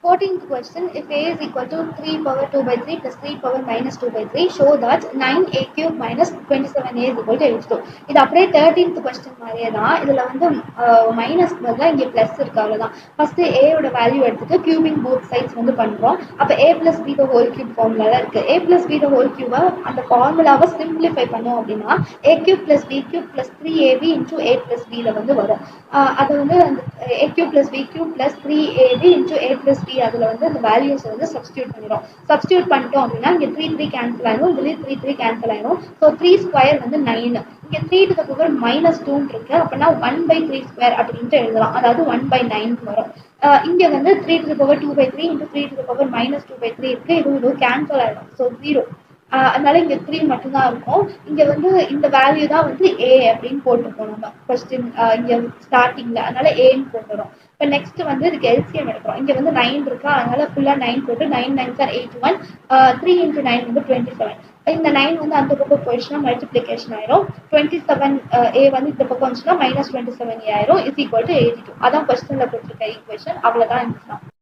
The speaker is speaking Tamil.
14th question, if A is equal to 3 power 2 by 3 plus 3 power minus 2 by 3, show that 9A cube minus 27A is equal to 82. இது அப்படியே 13th question மாதிரியே தான். இதில் வந்து மைனஸ் பதிலாக இங்கே ப்ளஸ் இருக்கு, அவ்வளோதான். ஃபஸ்ட்டு ஏயோட வேல்யூ எடுத்துட்டு கியூபிங் போத் சைட்ஸ் வந்து பண்ணுறோம். அப்போ A plus B the whole cube ஃபார்முலாவில் இருக்குது. A plus B the whole cube அந்த ஃபார்முலாவை சிம்பிளிஃபை பண்ணோம் அப்படின்னா A cube plus B cube plus 3AB into A plus Bல வந்து வரும். அதை வந்து அந்த A cube plus B cube plus 3AB into A plus B அதில் வந்து அந்த வேல்யூஸ் வந்து சப்ஸ்டியூட் பண்ணிடும். சப்ஸ்டியூட் பண்ணிட்டோம் அப்படின்னா இங்கே 3 கேன்சல் ஆயிடும், இதுலேயே 3 கேன்சல் ஆயிடும். ஸோ 3 ஸ்கொயர் வந்து 9. இங்கே 3 to the power -2 இருக்கு. அப்படின்னா 1/3 ஸ்கொயர் அப்படின்ட்டு எழுதலாம். அதாவது 1/9 வரும். இங்கே வந்து 3 to the power 2/3 into 3 to the power -2/3 இருக்கு. இது கேன்சல் ஆயிடும். ஸோ 0. அதனால இங்கே 3 மட்டும்தான் இருக்கும். இங்கே வந்து இந்த வேல்யூ தான் வந்து A அப்படின்னு போட்டுருக்கோம் நம்ம கொஸ்டின் இங்கே ஸ்டார்டிங்கில். அதனால ஏன்னு போட்டுறோம். இப்போ நெக்ஸ்ட் வந்து இதுக்கு எல்சிஎம் எடுக்கிறோம். இங்கே வந்து 9 இருக்கா, அதனால ஃபுல்லாக 9 போட்டு 9 9 சார் 81, 3 into 9 வந்து 27. இந்த 9 வந்து அந்த பக்கம் போயிடுச்சுன்னா மல்டிப்ளிகேஷன் ஆயிரும். 27 A வந்து இந்த பக்கம் வந்துச்சுன்னா -27A ஆயிரும். Is equal to 82. அதான் கொஸ்டினில் கொடுத்துருக்க ஈக்குவேஷன். அவ்வளோதான்.